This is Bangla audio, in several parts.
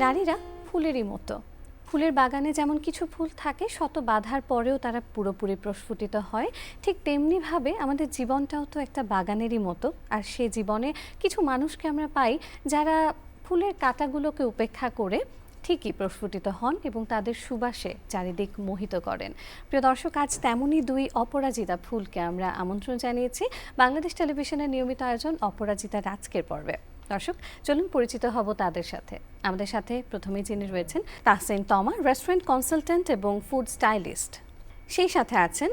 নারীরা ফুলেরই মতো। ফুলের বাগানে যেমন কিছু ফুল থাকে শত বাধার পরেও তারা পুরোপুরি প্রস্ফুটিত হয়, ঠিক তেমনিভাবে আমাদের জীবনটাও তো একটা বাগানেরই মতো। আর সে জীবনে কিছু মানুষকে আমরা পাই যারা ফুলের কাঁটাগুলোকে উপেক্ষা করে ঠিকই প্রস্ফুটিত হন এবং তাদের সুবাসে চারিদিক মোহিত করেন। প্রিয় দর্শক, আজ তেমনই দুই অপরাজিতা ফুলকে আমরা আমন্ত্রণ জানিয়েছি বাংলাদেশ টেলিভিশনের নিয়মিত আয়োজন অপরাজিতার আজকের পর্বে। দর্শক, চলুন পরিচিত হব তাদের সাথে। আমাদের সাথে প্রথমেই যিনি রয়েছেন তাহসিন তমা, রেস্টুরেন্ট কনসালটেন্ট এবং ফুড স্টাইলিস্ট। সেই সাথে আছেন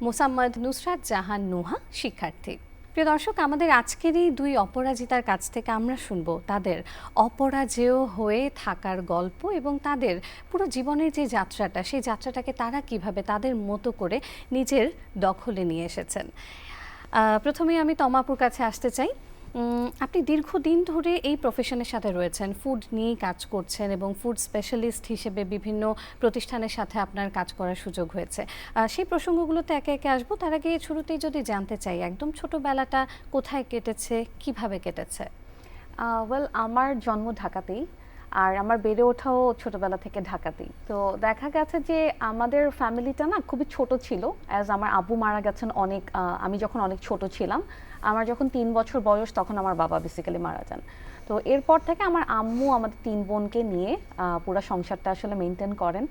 মোসাম্মদ নুসরাত জাহান নুহা, শিক্ষার্থী। প্রিয় দর্শক, আমাদের আজকের এই দুই অপরাজিতার কাছ থেকে আমরা শুনবো তাদের অপরাজেয় হয়ে থাকার গল্প এবং তাদের পুরো জীবনের যে যাত্রাটা, সেই যাত্রাটাকে তারা কিভাবে তাদের মতো করে নিজের দখলে নিয়ে এসেছেন। প্রথমেই আমি তমাপুর কাছে আসতে চাই। আপনি দীর্ঘদিন ধরে এই প্রফেশনের সাথে রয়েছেন, ফুড নিয়েই কাজ করছেন এবং ফুড স্পেশালিস্ট হিসেবে বিভিন্ন প্রতিষ্ঠানের সাথে আপনার কাজ করার সুযোগ হয়েছে। সেই প্রসঙ্গগুলোতে একে একে আসবো। তার আগে শুরুতেই যদি জানতে চাই, একদম ছোটবেলাটা কোথায় কেটেছে, কিভাবে কেটেছে? আমার জন্ম ঢাকাতেই, আর আমার বেড়ে ওঠাও ছোটবেলা থেকে ঢাকাতেই। তো দেখা গেছে যে আমাদের ফ্যামিলিটা না খুবই ছোট ছিল। আমার আব্বু মারা গেছেন অনেক, আমি যখন অনেক ছোট ছিলাম, আমার যখন 3 বছর বয়স তখন আমার বাবা বেসিক্যালি মারা যান। তো এরপর থেকে আমার আম্মু আমাদের 3 বোনকে নিয়ে পুরো সংসারটা আসলে মেনটেন করেন।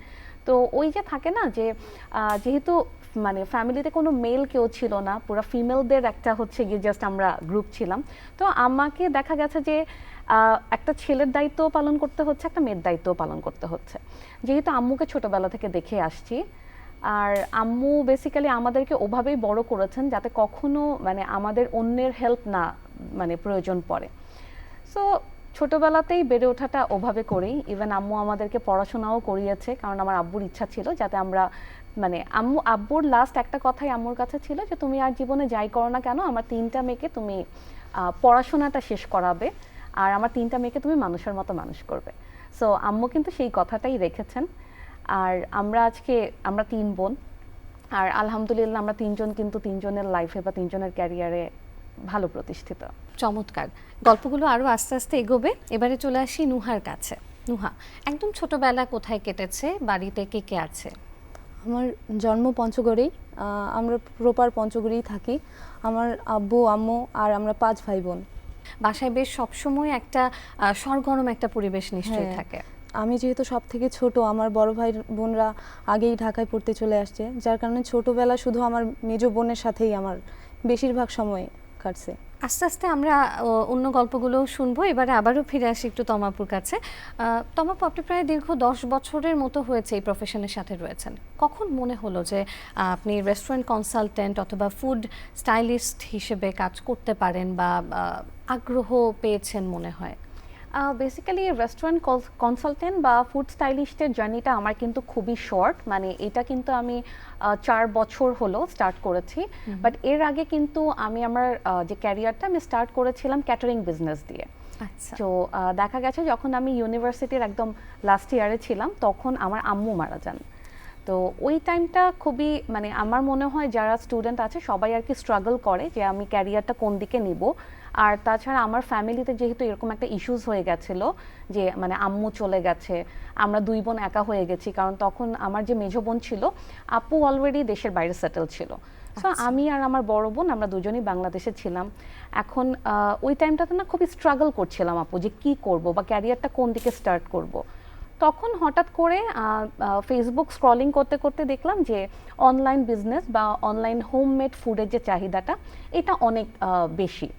তো ওই যে থাকে না যে যেহেতু মানে ফ্যামিলিতে কোনো মেল কেউ ছিল না, পুরো ফিমেলদের একটা হচ্ছে গিয়ে জাস্ট আমরা গ্রুপ ছিলাম। তো আমাকে দেখা গেছে যে একটা ছেলের দায়িত্ব পালন করতে হচ্ছে, একটা মেয়ের দায়িত্ব পালন করতে হচ্ছে। যেহেতু আম্মুকে ছোটবেলা থেকে দেখে আসছি, আর আম্মু বেসিক্যালি আমাদেরকে ওভাবেই বড় করেছেন যাতে কখনো মানে আমাদের অন্যের হেল্প না মানে প্রয়োজন পড়ে। সো ছোটবেলাতেই বেড়ে ওঠাটা ওভাবে করেই, ইভেন আম্মু আমাদেরকে পড়াশোনাও করিয়েছে, কারণ আমার আব্বুর ইচ্ছা ছিল যাতে আমরা মানে আব্বুর লাস্ট একটা কথাই আম্মুর কাছে ছিল যে তুমি আর জীবনে যাই করো না কেন, আমার 3টা মেয়েকে তুমি পড়াশোনাটা শেষ করাবে, আর আমার 3টা মেয়েকে তুমি মানুষের মতো মানুষ করবে। সো আম্মু কিন্তু সেই কথাটাই রেখেছেন। আর আমরা 3 বোন, আর আলহামদুলিল্লাহ আমরা 3জন কিন্তু 3জনের লাইফে বা 3জনের ক্যারিয়ারে ভালো প্রতিষ্ঠিত। চমৎকার। গল্পগুলো আরও আস্তে আস্তে এগোবে। এবারে চলে আসি নুহার কাছে। নুহা, একদম ছোটবেলা কোথায় কেটেছে, বাড়িতে কে কে আছে? আমার জন্ম পঞ্চগড়েই, আমরা প্রপার পঞ্চগড়েই থাকি। আমার আব্বু আম্মু আর আমরা 5 ভাই বোন। বাসায় বেশ সবসময় একটা সরগরম একটা পরিবেশ নিশ্চয়ই হ্যাঁ, থাকে। আমি যেহেতু সব থেকে ছোট, আমার বড় ভাই বোনরা আগেই ঢাকায় পড়তে চলে আসছে, যার কারণে ছোটবেলা শুধু আমার মেজো বোনের সাথেই আমার বেশিরভাগ সময় কাটছে। আস্তে আস্তে আমরা অন্য গল্পগুলো শুনবো। এবারে আবারও ফিরে আসি একটু তমাপুর কাছে। তমাপু, আপনি প্রায় দীর্ঘ 10 বছরের মতো হয়েছে এই প্রফেশনের সাথে রয়েছেন। কখন মনে হলো যে আপনি রেস্টুরেন্ট কনসালটেন্ট অথবা ফুড স্টাইলিস্ট হিসেবে কাজ করতে পারেন বা আগ্রহ পেয়েছেন মনে হয়? বেসিক্যালি রেস্টুরেন্ট কনসালটেন্ট বা ফুড স্টাইলিস্টের জার্নিটা আমার কিন্তু খুবই শর্ট, মানে এটা কিন্তু আমি 4 বছর হলো স্টার্ট করেছি। বাট এর আগে কিন্তু আমি আমার যে ক্যারিয়ারটা আমি স্টার্ট করেছিলাম ক্যাটারিং বিজনেস দিয়ে। আচ্ছা। তো দেখা গেছে যখন আমি ইউনিভার্সিটির একদম লাস্ট ইয়ারে ছিলাম তখন আমার আম্মু মারা যান। তো ওই টাইমটা খুবই মানে আমার মনে হয় যারা স্টুডেন্ট আছে সবাই আর কি স্ট্রাগল করে যে আমি ক্যারিয়ারটা কোন দিকে নিব। আর তাছাড়া আমার ফ্যামিলিতে যেহেতু এরকম একটা ইস্যুস হয়ে গেছিল যে মানে আম্মু চলে গেছে, আমরা 2 বোন একা হয়ে গেছি, কারণ তখন আমার যে মেজো বোন ছিল আপু অলরেডি দেশের বাইরে সেটেল ছিল। সো আমি আর আমার বড় বোন আমরা দুজনেই বাংলাদেশে ছিলাম। এখন ওই টাইমটাতে না খুবই স্ট্রাগল করছিলাম আপু যে কী করব বা ক্যারিয়ারটা কোন দিকে স্টার্ট করব। তখন হঠাৎ করে ফেসবুক স্ক্রলিং করতে করতে দেখলাম যে অনলাইন বিজনেস বা অনলাইন হোমমেড ফুডের যে চাহিদাটা এটা অনেক বেশি,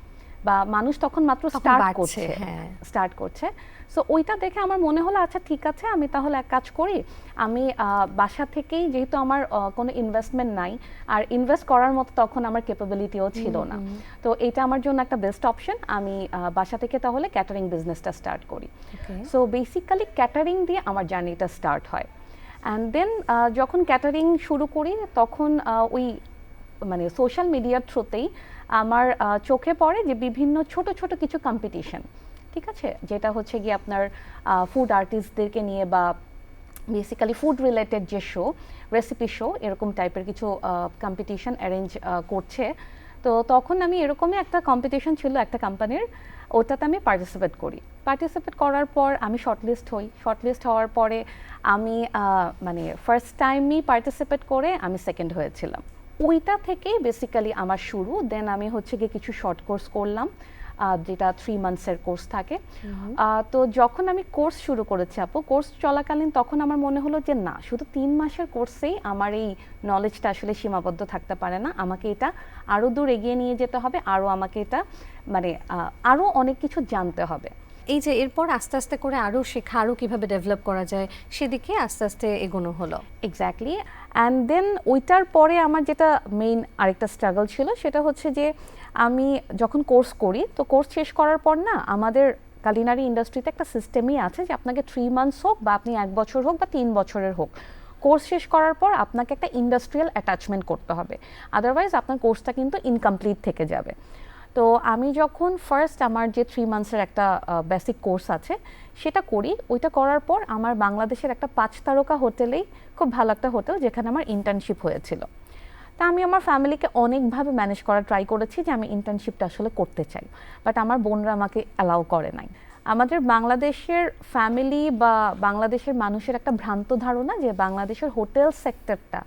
বা মানুষ তখন মাত্র স্টার্ট করছে। সো ওইটা দেখে আমার মনে হলো আচ্ছা ঠিক আছে, আমি তাহলে এক কাজ করি, আমি বাসা থেকেই, যেহেতু আমার কোনো ইনভেস্টমেন্ট নাই আর ইনভেস্ট করার মতো তখন আমার ক্যাপাবিলিটিও ছিল না, তো এটা আমার জন্য একটা বেস্ট অপশন, আমি বাসা থেকে তাহলে ক্যাটারিং বিজনেসটা স্টার্ট করি। সো বেসিক্যালি ক্যাটারিং দিয়ে আমার জার্নিটা স্টার্ট হয়। অ্যান্ড দেন যখন ক্যাটারিং শুরু করি তখন ওই মানে সোশ্যাল মিডিয়ার থ্রুতেই আমার চোখে পড়ে যে বিভিন্ন ছোট ছোট কিছু কম্পিটিশন, ঠিক আছে, যেটা হচ্ছে গিয়ে আপনার ফুড আর্টিস্টদেরকে নিয়ে বা বেসিক্যালি ফুড রিলেটেড যে শো, রেসিপি শো, এরকম টাইপের কিছু কম্পিটিশন অ্যারেঞ্জ করছে। তো তখন আমি এরকমই একটা কম্পিটিশন ছিল একটা কোম্পানির, ওটাতে আমি পার্টিসিপেট করার পর আমি শর্টলিস্ট হওয়ার পরে আমি মানে ফার্স্ট টাইমই পার্টিসিপেট করে আমি সেকেন্ড হয়েছিলাম। ওইটা থেকেই বেসিক্যালি আমার শুরু। দেন আমি হচ্ছে গিয়ে কিছু শর্ট কোর্স করলাম, যেটা 3 মান্থসের কোর্স থাকে। তো যখন আমি কোর্স শুরু করেছি আপু, কোর্স চলাকালীন তখন আমার মনে হলো যে না, শুধু 3 মাসের কোর্সেই আমার এই নলেজটা আসলে সীমাবদ্ধ থাকতে পারে না, আমাকে এটা আরও দূর এগিয়ে নিয়ে যেতে হবে, আরও আমাকে এটা মানে আরও অনেক কিছু জানতে হবে। এই যে এরপর আস্তে আস্তে করে আরও শেখা, আরও কীভাবে ডেভেলপ করা যায় সেদিকে আস্তে আস্তে এগোনো হলো। এক্স্যাক্টলি। অ্যান্ড দেন ওইটার পরে আমার যেটা মেইন আরেকটা স্ট্রাগল ছিল, সেটা হচ্ছে যে আমি যখন কোর্স করি, তো কোর্স শেষ করার পর না, আমাদের কালিনারি ইন্ডাস্ট্রিতে একটা সিস্টেমই আছে যে আপনাকে 3 মান্থস হোক বা আপনি 1 বছর হোক বা 3 বছরের হোক, কোর্স শেষ করার পর আপনাকে একটা ইন্ডাস্ট্রিয়াল অ্যাটাচমেন্ট করতে হবে, আদারওয়াইজ আপনার কোর্সটা কিন্তু ইনকমপ্লিট থেকে যাবে। তো আমি যখন ফার্স্ট আমার যে 3 মান্থসের একটা বেসিক কোর্স আছে সেটা করি, ওইটা করার পর আমার বাংলাদেশের একটা 5 তারকা হোটেলেই, খুব ভালো একটা হোটেল, যেখানে আমার ইন্টার্নশিপ হয়েছিল। তা আমি আমার ফ্যামিলিকে অনেকভাবে ম্যানেজ করার ট্রাই করেছি যে আমি ইন্টার্নশিপটা আসলে করতে চাই, বাট আমার বোনরা আমাকে অ্যালাউ করে নাই। আমাদের বাংলাদেশের ফ্যামিলি বা বাংলাদেশের মানুষের একটা ভ্রান্ত ধারণা যে বাংলাদেশের হোটেল সেক্টরটা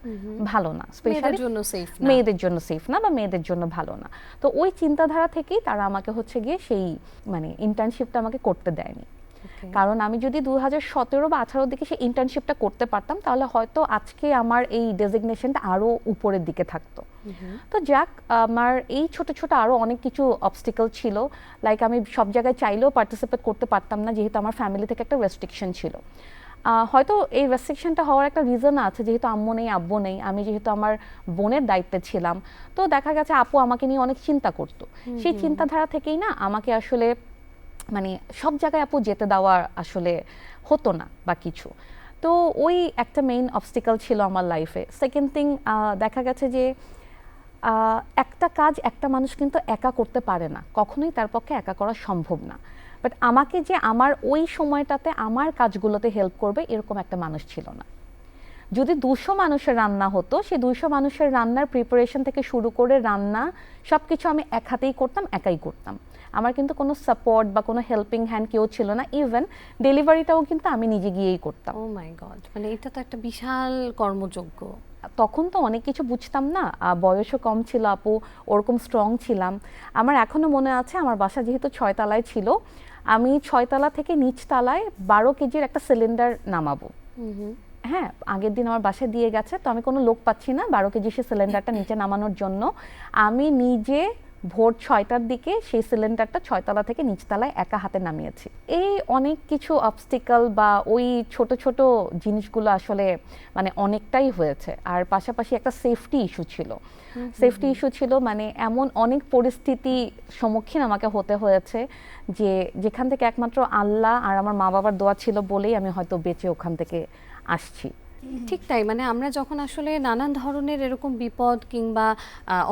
ভালো না, স্পেশালি মেয়েদের জন্য সেফ না বা মেয়েদের জন্য ভালো না। তো ওই চিন্তাধারা থেকেই তারা আমাকে হচ্ছে গিয়ে সেই মানে ইন্টার্নশিপটা আমাকে করতে দেয়নি। কারণ আমি যদি 2017 বা 18 দিকে সেই ইন্টার্নশিপটা করতে পারতাম, তাহলে হয়তো আজকে আমার এই ডেজিগনেশনটা আরও উপরের দিকে থাকতো। তো যাক, আমার এই ছোট ছোট আরও অনেক কিছু অবস্টিকল ছিল, লাইক আমি সব জায়গায় চাইলেও পার্টিসিপেট করতে পারতাম না, যেহেতু আমার ফ্যামিলি থেকে একটা রেস্ট্রিকশন ছিল। হয়তো এই রেস্ট্রিকশনটা হওয়ার একটা রিজন আছে, যেহেতু আম্মু নেই আব্বু নেই, আমি যেহেতু আমার বোনের দায়িত্বে ছিলাম, তো দেখা গেছে আপু আমাকে নিয়ে অনেক চিন্তা করতো। সেই চিন্তাধারা থেকেই না আমাকে আসলে মানে সব জায়গায় আপু যেতে দেওয়া আসলে হতো না বা কিছু। তো ওই একটা মেইন অবস্টিকল ছিল আমার লাইফে। সেকেন্ড থিং, দেখা গেছে যে একটা কাজ একটা মানুষ কিন্তু একা করতে পারে না, কখনোই তার পক্ষে একা করা সম্ভব না। বাট আমাকে যে আমার ওই সময়টাতে আমার কাজগুলোতে হেল্প করবে এরকম একটা মানুষ ছিল না। যদি 200 মানুষের রান্না হতো, সেই 200 মানুষের রান্নার প্রিপারেশন থেকে শুরু করে রান্না সব কিছু আমি এক হাতেই করতাম, একাই করতাম। আমার কিন্তু কোনো সাপোর্ট বা কোনো হেল্পিং হ্যান্ড কেউ ছিল না। ইভেন ডেলিভারিটাও কিন্তু আমি নিজে গিয়েই করতাম। ও মাই গড, মানে এটা তো একটা বিশাল কর্মযজ্ঞ। তখন তো অনেক কিছু বুঝতাম না, বয়সও কম ছিল আপু, ওরকম স্ট্রং ছিলাম। আমার এখনো মনে আছে, আমার বাসা যেহেতু 6 তলায় ছিল, আমি 6 তলা থেকে নিচ তলায় 12 কেজির একটা সিলিন্ডার নামাবো। হ্যাঁ, আগের দিন আমার বাসায় দিয়ে গেছে, তো আমি কোনো লোক পাচ্ছি না 12 কেজি সে সিলিন্ডারটা নিচে নামানোর জন্য। আমি নিজে ভোর 6টার দিকে সেই সিলিন্ডারটা 6 তলা থেকে নিচতলায় একা হাতে নামিয়েছি। এই অনেক কিছু অবস্টিকল বা ওই ছোট ছোট জিনিসগুলো আসলে মানে অনেকটাই হয়েছে। আর পাশাপাশি একটা সেফটি ইস্যু ছিল, মানে এমন অনেক পরিস্থিতি সম্মুখীন আমাকে হতে হয়েছে যে যেখান থেকে একমাত্র আল্লাহ আর আমার মা বাবার দোয়া ছিল বলেই আমি হয়তো বেঁচে ওখান থেকে আসছি। ঠিক তাই, মানে আমরা যখন আসলে নানান ধরনের এরকম বিপদ কিংবা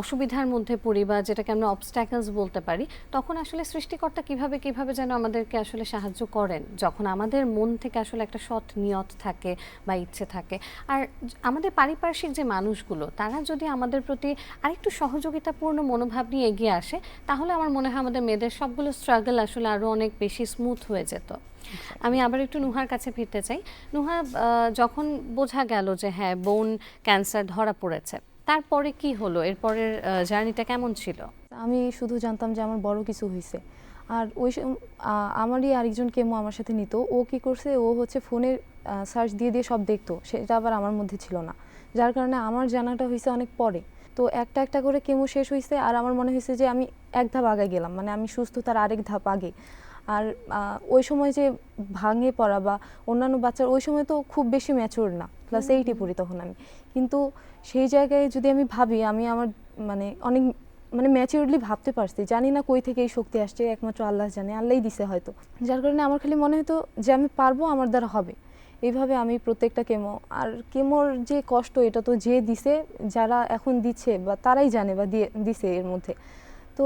অসুবিধার মধ্যে পড়ি বা যেটাকে আমরা অবস্ট্যাকলস বলতে পারি, তখন আসলে সৃষ্টিকর্তা কিভাবে কিভাবে যেন আমাদেরকে আসলে সাহায্য করেন, যখন আমাদের মন থেকে আসলে একটা সৎ নিয়ত থাকে বা ইচ্ছে থাকে। আর আমাদের পারিপার্শ্বিক যে মানুষগুলো, তারা যদি আমাদের প্রতি আরেকটু সহযোগিতাপূর্ণ মনোভাব নিয়ে এগিয়ে আসে, তাহলে আমার মনে হয় আমাদের মেয়েদের সবগুলো স্ট্রাগল আসলে আরও অনেক বেশি স্মুথ হয়ে যেত। আমি আবার একটু নুহার কাছে ফিরতে চাই। নুহা, যখন বোঝা গেল যে হ্যাঁ বোন ক্যান্সার ধরা পড়েছে, তারপরে কি হলো? এরপরের জার্নিটা কেমন ছিল? আমি শুধু জানতাম যে আমার বড় কিছু হয়েছে। আর আমারই আরেকজন কেমো আমার সাথে নিত, ও কি করছে, ও হচ্ছে ফোনে সার্চ দিয়ে দিয়ে সব দেখতো, সেটা আবার আমার মধ্যে ছিল না, যার কারণে আমার জানাটা হয়েছে অনেক পরে। তো একটা একটা করে কেমো শেষ হয়েছে, আর আমার মনে হয়েছে যে আমি এক ধাপ আগে গেলাম, মানে আমি সুস্থ তার আরেক ধাপ আগে। আর ওই সময় যে ভাঙে পড়া বা অন্যান্য বাচ্চার, ওই সময় তো খুব বেশি ম্যাচিওর না, ক্লাস 8-এ পড়ি তখন আমি। কিন্তু সেই জায়গায় যদি আমি ভাবি, আমি আমার মানে অনেক মানে ম্যাচিওরলি ভাবতে পারছি, জানি না কই থেকে এই শক্তি আসছে, একমাত্র আল্লাহ জানে, আল্লাহই দিছে হয়তো। যার কারণে আমার খালি মনে হতো যে আমি পারবো, আমার দ্বারা হবে। এইভাবে আমি প্রত্যেকটা কেমো, আর কেমোর যে কষ্ট, এটা তো যে দিছে, যারা এখন দিচ্ছে বা তারাই জানে বা দিছে এর মধ্যে। তো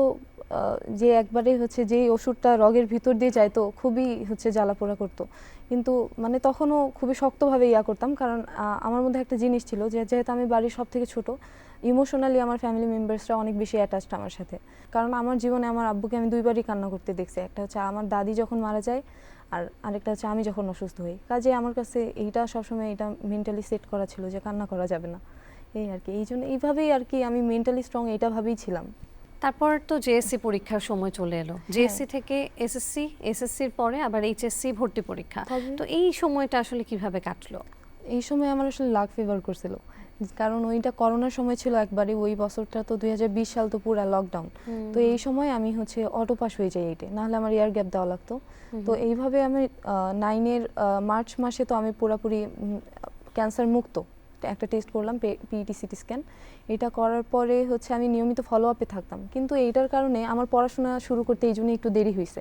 যে একবারে হচ্ছে যেই ওষুধটা রগের ভিতর দিয়ে যাইতো খুবই হচ্ছে জ্বালাপোড়া করতো, কিন্তু মানে তখনও খুবই শক্তভাবে করতাম, কারণ আমার মধ্যে একটা জিনিস ছিল যে যেহেতু আমি বাড়ির সব থেকে ছোট, ইমোশনালি আমার ফ্যামিলি মেম্বার্সরা অনেক বেশি অ্যাটাচড আমার সাথে। কারণ আমার জীবনে আমার আব্বুকে আমি দুইবারই কান্না করতে দেখছি, একটা হচ্ছে আমার দাদি যখন মারা যায়, আর আরেকটা হচ্ছে আমি যখন অসুস্থ হই। কাজে আমার কাছে এইটা সবসময় এটা মেন্টালি সেট করা ছিল যে কান্না করা যাবে না, এই আর কি। এই জন্য এইভাবেই আর কি আমি মেন্টালি স্ট্রং এটা ভাবেই ছিলাম। তারপর তো জেএসসি পরীক্ষার সময় চলে এলো, জেএসসি থেকে এসএসসি, এসএসসির পরে আবার এইচএসসি ভর্তি পরীক্ষা। তো এই সময়টা আসলে কিভাবে কাটলো? এই সময় আমার আসলে লাক ফেভার করছিল, কারণ ওইটা করোনার সময় ছিল একবারে, ওই বছরটা তো 2020 সাল, তো পুরা লকডাউন। তো এই সময় আমি হচ্ছে অটো পাস হয়ে যাই এইটে, নাহলে আমার ইয়ার গ্যাপ দেওয়া লাগতো। তো এইভাবে আমি 9-এর মার্চ মাসে তো আমি পুরাপুরি ক্যান্সার মুক্ত। একটা টেস্ট করলাম, পিইটি সিটি স্ক্যান। এটা করার পরে হচ্ছে আমি নিয়মিত ফলো আপে থাকতাম, কিন্তু এইটার কারণে আমার পড়াশোনা শুরু করতে এই জন্য একটু দেরি হয়েছে।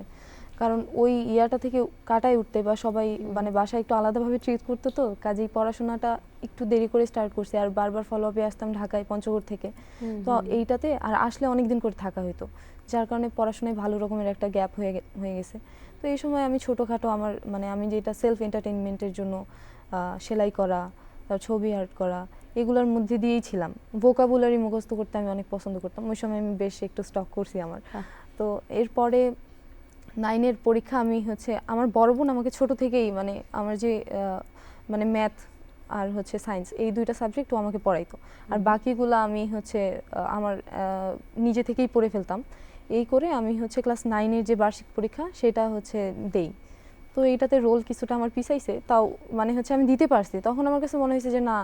কারণ ওই ইয়াটা থেকে কাটায় উঠতে বা সবাই মানে বাসায় একটু আলাদাভাবে ট্রিট করতো, তো কাজেই পড়াশোনাটা একটু দেরি করে স্টার্ট করছি। আর বারবার ফলো আপে আসতাম ঢাকায়, পঞ্চগড় থেকে। তো এইটাতে আর আসলে অনেক দিন করে থাকা হইতো, যার কারণে পড়াশোনায় ভালো রকমের একটা গ্যাপ হয়ে গেছে। তো এই সময় আমি ছোটোখাটো আমার মানে আমি যেটা সেলফ এন্টারটেইনমেন্টের জন্য সেলাই করা, ছবি আর্ট করা, এগুলোর মধ্যে দিয়েই ছিলাম। ভোকাবুলারি মুখস্থ করতে আমি অনেক পছন্দ করতাম, ওই সময় আমি বেশ একটু স্টক করছি আমার। তো এরপরে 9-এর পরীক্ষা আমি হচ্ছে, আমার বড় বোন আমাকে ছোট থেকেই মানে আমার যে মানে ম্যাথ আর হচ্ছে সায়েন্স, এই দুইটা সাবজেক্ট ও আমাকে পড়াইতো, আর বাকিগুলো আমি হচ্ছে আমার নিজে থেকেই পড়ে ফেলতাম। এই করে আমি হচ্ছে ক্লাস 9-এর যে বার্ষিক পরীক্ষা সেটা হচ্ছে দেই। তো এইটাতে রোল কিছুটা আমার পিছাইছে, তাও মানে হচ্ছে আমি দিতে পারছি। তখন আমার কাছে মনে হয়েছে যে না,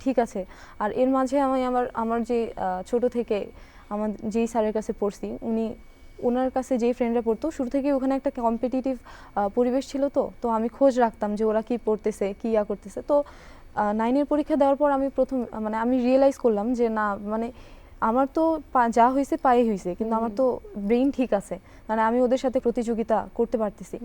ঠিক আছে। আর এর মাঝে আমি আমার যে ছোট থেকে আমার যেই স্যারের কাছে পড়ছি, ওনার কাছে যেই ফ্রেন্ডরা পড়তো, শুরু থেকে ওখানে একটা কম্পিটিটিভ পরিবেশ ছিল। তো আমি খোঁজ রাখতাম যে ওরা কি পড়তেছে, কি করতেছে। তো 9-এর পরীক্ষা দেওয়ার পর আমি প্রথম মানে আমি রিয়েলাইজ করলাম যে না, মানে আমার তো যা হয়েছে পায়ে হয়েছে, কিন্তু আমার তো ব্রেইন ঠিক আছে, মানে আমি ওদের সাথে প্রতিযোগিতা করতে পারতেছি।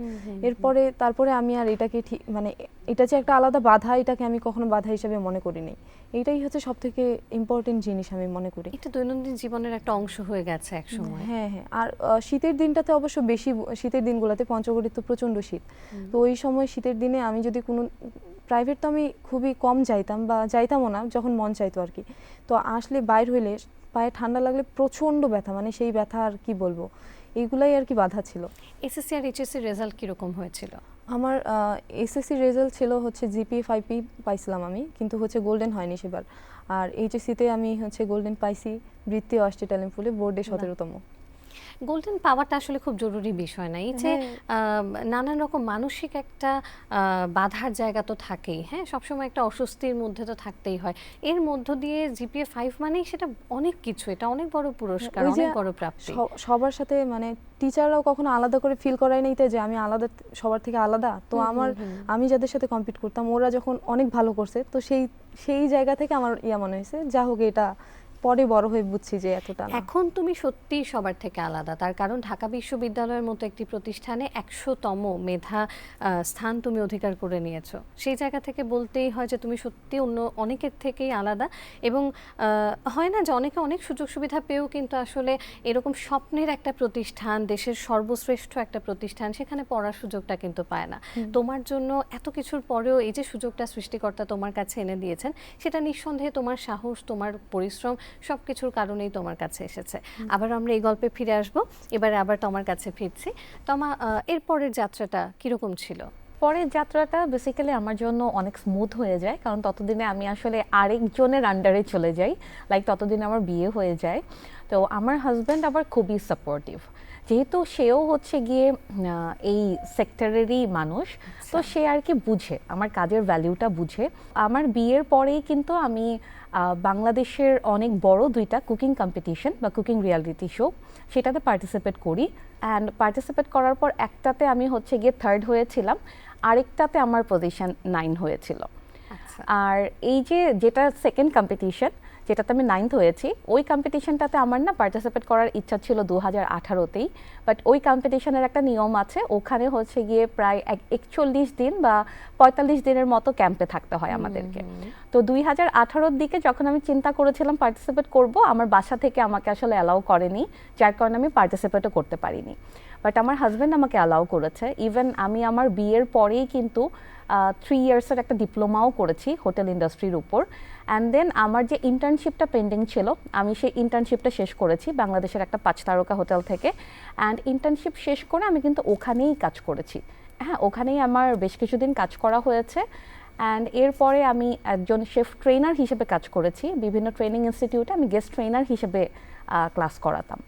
তারপরে আমি আর এটাকে ঠিক মানে এটা যে একটা আলাদা বাধা, এটাকে আমি কখনো বাধা হিসেবে মনে করিনি। এইটাই হচ্ছে সবথেকে ইম্পর্টেন্ট জিনিস আমি মনে করি। এটা দৈনন্দিন জীবনের একটা অংশ হয়ে গেছে এক সময়। হ্যাঁ হ্যাঁ। আর শীতের দিনটাতে অবশ্য বেশি, শীতের দিনগুলোতে পঞ্চগড়ে তো প্রচণ্ড শীত। তো ওই সময় শীতের দিনে আমি যদি কোনো প্রাইভেট, তো আমি খুবই কম যাইতাম বা যাইতামও না, যখন মন চাইতো আর কি। তো আসলে বাইর হইলে পায়ে ঠান্ডা লাগলে প্রচণ্ড ব্যথা, মানে সেই ব্যথা আর কি বলবো, এইগুলাই আর কি বাধা ছিল। এসএসসি আর এইচএসসি রেজাল্ট কিরকম হয়েছিল? আমার এসএসসি রেজাল্ট ছিল হচ্ছে জিপিএ 5 পাইছিলাম আমি, কিন্তু হচ্ছে গোল্ডেন হয়নি সেবার। আর এইচএসসিতে আমি হচ্ছে গোল্ডেন পাইছি, বৃত্তীয় আসছে ট্যালেন্ট পুলে, বোর্ডে 17তম। গোল্ডেন পাওয়াটা আসলে খুব জরুরি বিষয় না, এই যে নানান রকম মানসিক একটা বাধার জায়গা তো থাকেই। হ্যাঁ, সবসময় একটা অস্বস্তির মধ্যে তো থাকতেই হয়। এর মধ্য দিয়ে জিপিএ 5 মানেই সেটা অনেক কিছু, এটা অনেক বড় পুরস্কার, অনেক বড় প্রাপ্তি। সবার সাথে মানে টিচাররাও কখনো আলাদা করে ফিল করায় নাই যে আমি আলাদা, সবার থেকে আলাদা। তো আমি যাদের সাথে কম্পিট করতাম, ওরা যখন অনেক ভালো করছে, তো সেই জায়গা থেকে আমার মনে হয়েছে যা হোক, এটা পরে বড় হয়ে বুঝছি যে এতটা না। এখন তুমি সত্যিই সবার থেকে আলাদা, তার কারণ ঢাকা বিশ্ববিদ্যালয়ের মতো একটি প্রতিষ্ঠানে 100তম মেধা স্থান তুমি অধিকার করে নিয়েছো। সেই জায়গা থেকে বলতেই হয় যে তুমি সত্যি অন্য অনেকের থেকেই আলাদা। এবং হয় না যে অনেকে অনেক সুযোগ সুবিধা পেয়েও কিন্তু আসলে এরকম স্বপ্নের একটা প্রতিষ্ঠান, দেশের সর্বশ্রেষ্ঠ একটা প্রতিষ্ঠান, সেখানে পড়ার সুযোগটা কিন্তু পায় না। তোমার জন্য এত কিছুর পরেও এই যে সুযোগটা সৃষ্টিকর্তা তোমার কাছে এনে দিয়েছেন, সেটা নিঃসন্দেহে তোমার সাহস, তোমার পরিশ্রম, সব কিছুর কারণেই তোমার কাছে এসেছে। আবার আমরা এই গল্পে ফিরে আসব, এবারে আবার তোমার কাছে ফিরছি। তোমা, এরপরের যাত্রাটা কিরকম ছিল? পরের যাত্রাটা বেসিক্যালি আমার জন্য অনেক স্মুথ হয়ে যায়, কারণ ততদিনে আমি আসলে আরেকজনের আন্ডারে চলে যাই, লাইক ততদিনে আমার বিয়ে হয়ে যায়। তো আমার হাজব্যান্ড আবার খুবই সাপোর্টিভ, যেহেতু সেও হচ্ছে গিয়ে এই সেক্টরেরই মানুষ। তো সে আর কি বুঝে, আমার কাজের ভ্যালিউটা বুঝে। আমার বিয়ের পরেই কিন্তু আমি বাংলাদেশের অনেক বড় 2টা কুকিং কম্পিটিশন বা কুকিং রিয়ালিটি শো, সেটাতে পার্টিসিপেট করি। অ্যান্ড পার্টিসিপেট করার পর একটাতে আমি হচ্ছে গিয়ে 3rd হয়েছিলাম, আরেকটাতে আমার পজিশন 9 হয়েছিল। আর এই যেটা সেকেন্ড কম্পিটিশন, যেটাতে আমি 9th হয়েছি, ওই কম্পিটিশনটাতে আমার না পার্টিসিপেট করার ইচ্ছা ছিল 2018তেই, বাট ওই কম্পিটিশনের একটা নিয়ম আছে, ওখানে হচ্ছে গিয়ে প্রায় 41 দিন বা 45 দিনের মতো ক্যাম্পে থাকতে হয় আমাদেরকে। তো 2018-র দিকে যখন আমি চিন্তা করেছিলাম পার্টিসিপেট করব, আমার বাসা থেকে আমাকে আসলে অ্যালাউ করেনি, যার কারণে আমি পার্টিসিপেটও করতে পারিনি। বাট আমার হাজব্যান্ড আমাকে অ্যালাউ করেছে। ইভেন আমি আমার বিয়ের পরেই কিন্তু 3 ইয়ার্সের একটা ডিপ্লোমাও করেছি হোটেল ইন্ডাস্ট্রির উপর। অ্যান্ড দেন আমার যে ইন্টার্নশিপটা পেন্ডিং ছিল, আমি সেই ইন্টার্নশিপটা শেষ করেছি বাংলাদেশের একটা 5 তারকা হোটেল থেকে। অ্যান্ড ইন্টার্নশিপ শেষ করে আমি কিন্তু ওখানেই কাজ করেছি। হ্যাঁ, ওখানেই আমার বেশ কিছুদিন কাজ করা হয়েছে। অ্যান্ড এরপরে আমি একজন শেফ ট্রেনার হিসেবে কাজ করেছি বিভিন্ন ট্রেনিং ইনস্টিটিউটে, আমি গেস্ট ট্রেনার হিসেবে ক্লাস করাতাম।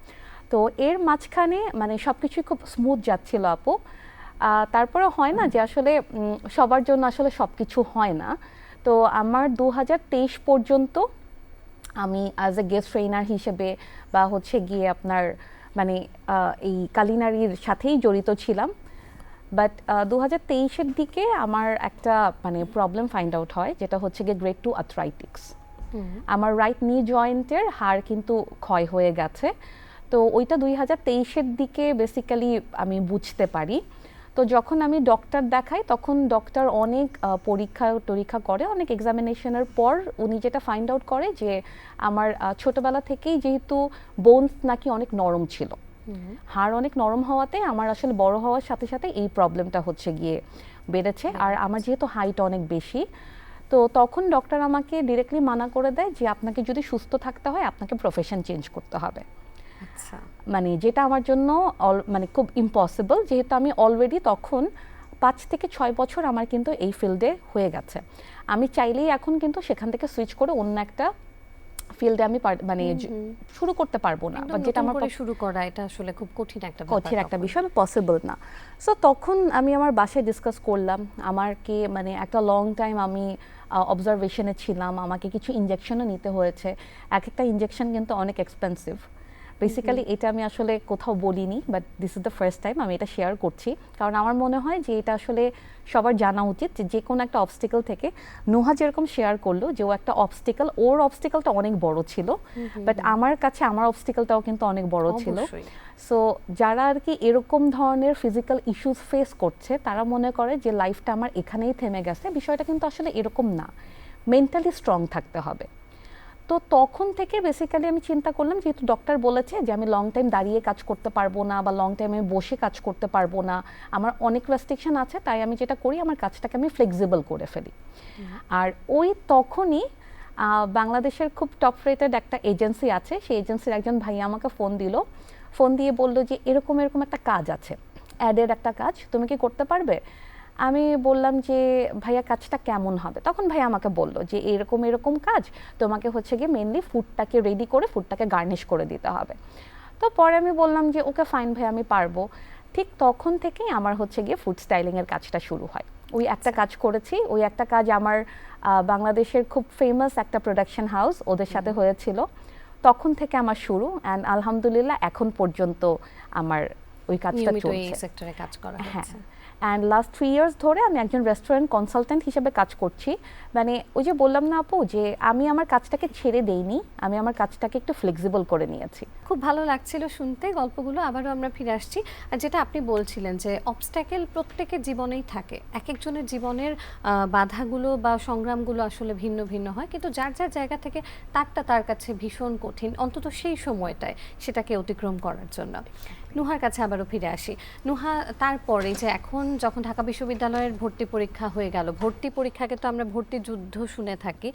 তো এর মাঝখানে মানে সব কিছুই খুব স্মুথ যাচ্ছিল আপু। তারপরে হয় না যে আসলে সবার জন্য আসলে সব কিছু হয় না। তো আমার 2023 পর্যন্ত আমি অ্যাজ এ গেস্ট ট্রেনার হিসেবে বা হচ্ছে গিয়ে আপনার মানে এই কালিনারির সাথেই জড়িত ছিলাম। বাট 2023-এর দিকে আমার একটা মানে প্রবলেম ফাইন্ড আউট হয়, যেটা হচ্ছে গিয়ে গ্রেড 2 আর্থ্রাইটিক্স। আমার রাইট নি জয়েন্টের হাড় কিন্তু ক্ষয় হয়ে গেছে। তো ওইটা 2023-এর দিকে বেসিক্যালি আমি বুঝতে পারি। তো যখন আমি ডক্টর দেখাই, তখন ডক্টর অনেক পরীক্ষা করে, অনেক এক্সামিনেশনের পর উনি যেটা ফাইন্ড আউট করে যে আমার ছোটবেলা থেকেই যেহেতু বোনস নাকি অনেক নরম ছিল, হাড় অনেক নরম হওয়াতে আমার আসলে বড় হওয়ার সাথে সাথে এই প্রবলেমটা হচ্ছে গিয়ে বেড়েছে। আর আমার যেহেতু হাইট অনেক বেশি, তো তখন ডক্টর আমাকে ডিরেক্টলি মানা করে দেয় যে আপনাকে যদি সুস্থ থাকতে হয় আপনাকে প্রফেশন চেঞ্জ করতে হবে। আচ্ছা, মানে যেটা আমার জন্য মানে খুব ইম্পসিবল, যেহেতু আমি অলরেডি তখন 5 থেকে 6 বছর আমার কিন্তু এই ফিল্ডে হয়ে গেছে। আমি চাইলেই এখন কিন্তু সেখান থেকে সুইচ করে অন্য একটা ফিল্ডে আমি মানে শুরু করতে পারবো না, বা যেটা আমার শুরু করা এটা আসলে খুব কঠিন একটা কঠিন একটা বিষয়, পসিবল না। সো তখন আমি আমার বাসায় ডিসকাস করলাম, আমাকে মানে একটা লং টাইম আমি অবজারভেশনে ছিলাম, আমাকে কিছু ইনজেকশনও নিতে হয়েছে। এক একটা ইনজেকশন কিন্তু অনেক এক্সপেন্সিভ। বেসিক্যালি এটা আমি আসলে কোথাও বলিনি, but this is the first time আমি এটা শেয়ার করছি, কারণ আমার মনে হয় যে এটা আসলে সবার জানা উচিত যে কোনো একটা অবস্টিকল থেকে নোহা যেরকম শেয়ার করলো যে ও একটা অবস্টিকল, ওর অবস্টিকলটা অনেক বড় ছিল, বাট আমার কাছে আমার অবস্টিকলটাও কিন্তু অনেক বড় ছিল। সো যারা আর কি এরকম ধরনের ফিজিক্যাল ইস্যুস ফেস করছে, তারা মনে করে যে লাইফটা আমার এখানেই থেমে গেছে। বিষয়টা কিন্তু আসলে এরকম না, মেন্টালি স্ট্রং থাকতে হবে। তো তখন থেকে বেসিক্যালি আমি চিন্তা করলাম, যেহেতু ডক্টর বলেছে যে আমি লং টাইম দাঁড়িয়ে কাজ করতে পারবো না বা লং টাইম আমি বসে কাজ করতে পারবো না, আমার অনেক রেস্ট্রিকশন আছে, তাই আমি যেটা করি আমার কাজটাকে আমি ফ্লেক্সিবল করে ফেলি। আর ওই তখনই বাংলাদেশের খুব টপ রেটেড একটা এজেন্সি আছে, সেই এজেন্সির একজন ভাইয়া আমাকে ফোন দিয়ে বললো যে এরকম এরকম একটা কাজ আছে, অ্যাডের একটা কাজ, তুমি কি করতে পারবে? আমি বললাম যে ভাইয়া কাজটা কেমন হবে? তখন ভাইয়া আমাকে বলল যে এরকম এরকম কাজ, তোমাকে হচ্ছে গিয়ে মেনলি ফুডটাকে রেডি করে ফুডটাকে গার্নিশ করে দিতে হবে। তো পরে আমি বললাম যে ওকে ফাইন ভাই, আমি পারবো। ঠিক তখন থেকেই আমার হচ্ছে গিয়ে ফুড স্টাইলিংয়ের কাজটা শুরু হয়। ওই একটা কাজ করেছি, ওই একটা কাজ আমার বাংলাদেশের খুব ফেমাস একটা প্রোডাকশন হাউস, ওদের সাথে হয়েছিল। তখন থেকে আমার শুরু, অ্যান্ড আলহামদুলিল্লাহ এখন পর্যন্ত আমার ওই কাজটা চলছে। এই সেক্টরে কাজ করা হচ্ছে। অ্যান্ড লাস্ট 3 ইয়ার্স ধরে আমি একজন রেস্টুরেন্ট কনসালটেন্ট হিসেবে কাজ করছি। মানে ওই যে বললাম না আপু, যে আমি আমার কাজটাকে ছেড়ে দেইনি, আমি আমার কাজটাকে একটু ফ্লেক্সিবল করে নিয়েছি। খুব ভালো লাগছিল শুনতে গল্পগুলো। আবারও আমরা ফিরে আসছি, আর যেটা আপনি বলছিলেন যে অবস্ট্যাকেল প্রত্যেকের জীবনেই থাকে, এক একজনের জীবনের বাধাগুলো বা সংগ্রামগুলো আসলে ভিন্ন ভিন্ন হয়, কিন্তু যার যার জায়গা থেকে তারটা তার কাছে ভীষণ কঠিন, অন্তত সেই সময়টায় সেটাকে অতিক্রম করার জন্য। নুহার কাছে আবারও ফিরে আসি। নুহা, তারপরে যে এখন যখন ঢাকা বিশ্ববিদ্যালয়ের ভর্তি পরীক্ষা হয়ে গেল, ভর্তি পরীক্ষাকে তো আমরা ভর্তি যুদ্ধ শুনে থাকি,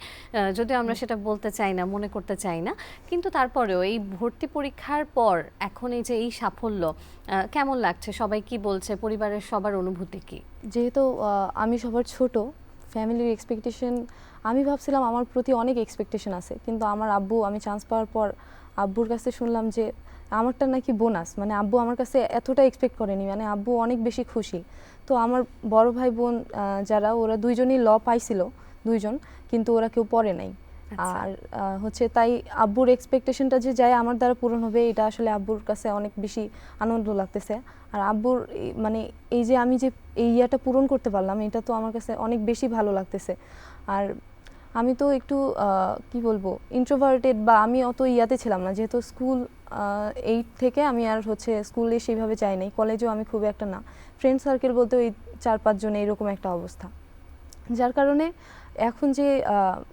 যদিও আমরা সেটা বলতে চাই না, মনে করতে চাই না, কিন্তু তারপরেও এই ভর্তি পরীক্ষার পর এখন এই যে এই সাফল্য, কেমন লাগছে? সবাই কি বলছে? পরিবারের সবার অনুভূতি কি? যেহেতু আমি সবার ছোট, ফ্যামিলির এক্সপেকটেশন, আমি ভাবছিলাম আমার প্রতি অনেক এক্সপেকটেশন আছে, কিন্তু আমার আব্বু, আমি চান্স পাওয়ার পর আব্বুর কাছে শুনলাম যে আমারটা নাকি বোনাস, মানে আব্বু আমার কাছে এতটা এক্সপেক্ট করেনি, মানে আব্বু অনেক বেশি খুশি। তো আমার বড় ভাই বোন যারা, ওরা দুইজনই ল পাইছিল, দুইজন, কিন্তু ওরা কেউ পড়ে নাই। আর হচ্ছে তাই আব্বুর এক্সপেকটেশনটা যে যায় আমার দ্বারা পূরণ হবে, এটা আসলে আব্বুর কাছে অনেক বেশি আনন্দ লাগতেছে। আর আব্বুর মানে এই যে আমি যে এই ইয়াটা পূরণ করতে পারলাম, এটা তো আমার কাছে অনেক বেশি ভালো লাগতেছে। আর আমি তো একটু কি বলবো ইন্ট্রোভার্টেড, বা আমি অত ইয়াতে ছিলাম না, যেহেতু স্কুল 8 থেকে আমি আর হচ্ছে স্কুলে সেইভাবে যাই নাই, কলেজেও আমি খুব একটা না, ফ্রেন্ড সার্কেল বলতে ওই 4-5 জন এইরকম একটা অবস্থা। যার কারণে এখন যে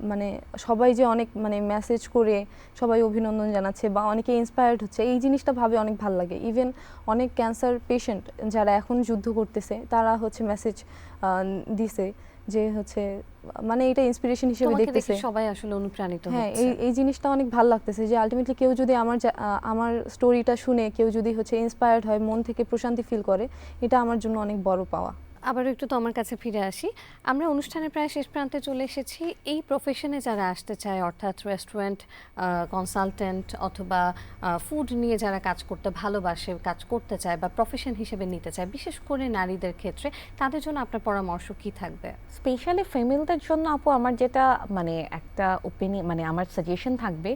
মানে সবাই যে অনেক মানে মেসেজ করে সবাই অভিনন্দন জানাচ্ছে বা অনেকে ইন্সপায়ার্ড হচ্ছে, এই জিনিসটা ভাবে অনেক ভালো লাগে। ইভেন অনেক ক্যান্সার পেশেন্ট যারা এখন যুদ্ধ করতেছে তারা হচ্ছে মেসেজ দিছে যে হচ্ছে মানে এটা ইন্সপিরেশন হিসেবে তোমাকে দেখতেছে। দেখে সবাই আসলে অনুপ্রাণিত হ্যাঁ, হচ্ছে। এই জিনিসটা অনেক ভালো লাগতেছে যে আলটিমেটলি কেউ যদি আমার স্টোরিটা শুনে কেউ যদি হচ্ছে ইন্সপায়ার্ড হয়, মন থেকে প্রশান্তি ফিল করে, এটা আমার জন্য অনেক বড় পাওয়া। আবারও একটু তোমার কাছে ফিরে আসি। আমরা অনুষ্ঠানের প্রায় শেষ প্রান্তে চলে এসেছি। এই প্রফেশনে যারা আসতে চায়, অর্থাৎ রেস্টুরেন্ট কনসালটেন্ট অথবা ফুড নিয়ে যারা কাজ করতে ভালোবাসে, কাজ করতে চায় বা প্রফেশন হিসেবে নিতে চায়, বিশেষ করে নারীদের ক্ষেত্রে, তাদের জন্য আপনার পরামর্শ কি থাকবে? স্পেশালি ফিমেলদের জন্য আপু আমার যেটা মানে একটা ওপিনিয়ন, মানে আমার সাজেশন থাকবে,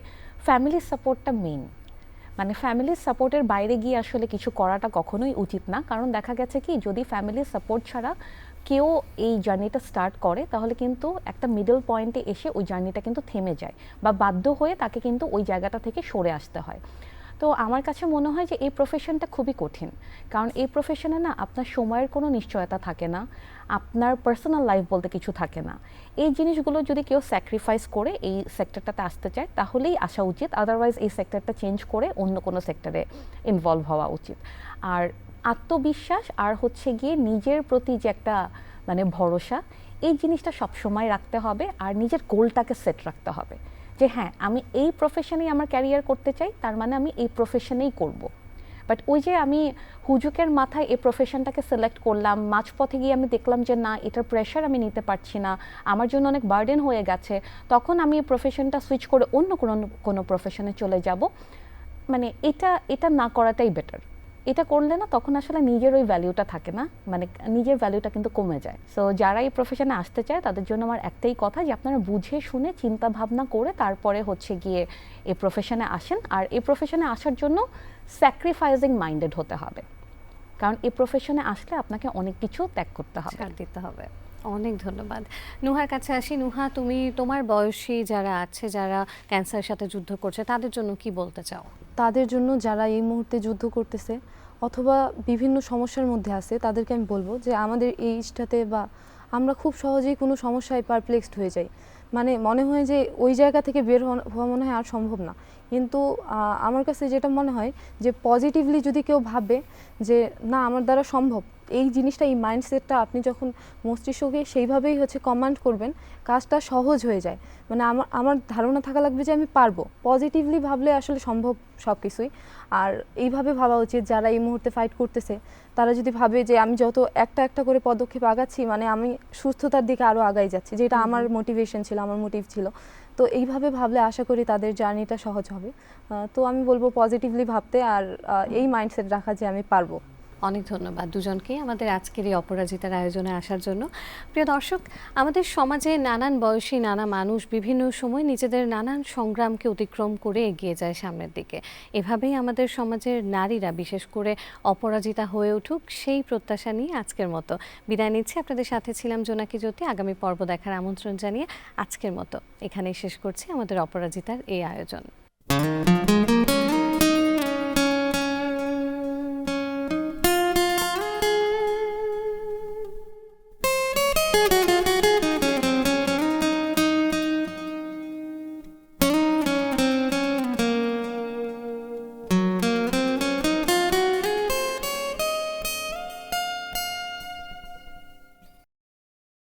ফ্যামিলি সাপোর্টটা মেইন। মানে ফ্যামিলির সাপোর্টের বাইরে গিয়ে আসলে কিছু করাটা কখনোই উচিত না, কারণ দেখা গেছে কি যদি ফ্যামিলির সাপোর্ট ছাড়া কেউ এই জার্নিটা স্টার্ট করে তাহলে কিন্তু একটা মিডল পয়েন্টে এসে ওই জার্নিটা কিন্তু থেমে যায় বা বাধ্য হয়ে তাকে কিন্তু ওই জায়গাটা থেকে সরে আসতে হয়। তো আমার কাছে মনে হয় যে এই প্রফেশনটা খুবই কঠিন, কারণ এই প্রফেশনে না আপনার সময়ের কোনো নিশ্চয়তা থাকে না, আপনার পার্সোনাল লাইফ বলতে কিছু থাকে না। এই জিনিসগুলো যদি কেউ স্যাক্রিফাইস করে এই সেক্টরটাতে আসতে চায় তাহলেই আসা উচিত, আদারওয়াইজ এই সেক্টরটা চেঞ্জ করে অন্য কোনো সেক্টরে ইনভলভ হওয়া উচিত। আর আত্মবিশ্বাস আর হচ্ছে গিয়ে নিজের প্রতি যে একটা মানে ভরসা, এই জিনিসটা সবসময় রাখতে হবে, আর নিজের গোলটাকে সেট রাখতে হবে যে হ্যাঁ আমি এই প্রফেশনেই আমার ক্যারিয়ার করতে চাই, তার মানে আমি এই প্রফেশনেই করব। বাট ওই যে আমি হুজুকের মাথায় এই প্রফেশনটাকে সিলেক্ট করলাম, মাঝপথে গিয়ে আমি দেখলাম যে না এটার প্রেশার আমি নিতে পারছি না, আমার জন্য অনেক বার্ডেন হয়ে গেছে, তখন আমি এই প্রফেশনটা সুইচ করে অন্য কোনো প্রফেশনে চলে যাব, মানে এটা না করাটাই বেটার। এটা করলে না তখন আসলে নিজের ওই ভ্যালিউটা থাকে না, মানে নিজের ভ্যালিউটা কিন্তু কমে যায়। সো যারা এই প্রফেশনে আসতে চায় তাদের জন্য আমার একটাই কথা যে আপনারা বুঝে শুনে চিন্তা ভাবনা করে তারপরে হচ্ছে গিয়ে এই প্রফেশনে আসেন। আর এই প্রফেশনে আসার জন্য স্যাক্রিফাইজিং মাইন্ডেড হতে হবে, কারণ এই প্রফেশনে আসলে আপনাকে অনেক কিছু ত্যাগ করতে হবে। ছাড় দিতে হবে। অনেক ধন্যবাদ। নুহার কাছে আসি। নুহা, তুমি তোমার বয়সী যারা আছে, যারা ক্যান্সারের সাথে যুদ্ধ করছে, তাদের জন্য কি বলতে চাও? তাদের জন্য যারা এই মুহূর্তে যুদ্ধ করতেছে অথবা বিভিন্ন সমস্যার মধ্যে আছে, তাদেরকে আমি বলবো যে আমাদের এই এজটাতে বা আমরা খুব সহজেই কোনো সমস্যায় পারপ্লেক্সড হয়ে যাই, মানে মনে হয় যে ওই জায়গা থেকে বের হওয়া মনে হয় আর সম্ভব না। কিন্তু আমার কাছে যেটা মনে হয় যে পজিটিভলি যদি কেউ ভাবে যে না আমার দ্বারা সম্ভব, এই জিনিসটা, এই মাইন্ডসেটটা আপনি যখন মস্তিষ্ককে সেইভাবেই হচ্ছে কমান্ড করবেন, কাজটা সহজ হয়ে যায়। মানে আমার ধারণা থাকা লাগবে যে আমি পারবো। পজিটিভলি ভাবলে আসলে সম্ভব সব কিছুই। আর এইভাবে ভাবা উচিত যারা এই মুহূর্তে ফাইট করতেছে, তারা যদি ভাবে যে আমি যত একটা একটা করে পদক্ষেপ আগাচ্ছি, মানে আমি সুস্থতার দিকে আরও আগাই যাচ্ছি, যেটা আমার মোটিভেশন ছিল, আমার মোটিভ ছিল। তো এইভাবে ভাবলে আশা করি তাদের জার্নিটা সহজ হবে। তো আমি বলবো পজিটিভলি ভাবতে আর এই মাইন্ডসেট রাখা যে আমি পারবো। অনেক ধন্যবাদ দুজনকে আমাদের আজকের এই অপরাজিতার আয়োজনে আসার জন্য। প্রিয় দর্শক, আমাদের সমাজে নানান বয়সী নানা মানুষ বিভিন্ন সময় নিজেদের নানান সংগ্রামকে অতিক্রম করে এগিয়ে যায় সামনের দিকে। এভাবেই আমাদের সমাজের নারীরা বিশেষ করে অপরাজিতা হয়ে উঠুক, সেই প্রত্যাশা নিয়ে আজকের মতো বিদায় নিচ্ছি। আপনাদের সাথে ছিলাম জোনাকি জ্যোতি। আগামী পর্ব দেখার আমন্ত্রণ জানিয়ে আজকের মতো এখানেই শেষ করছি আমাদের অপরাজিতার এই আয়োজন।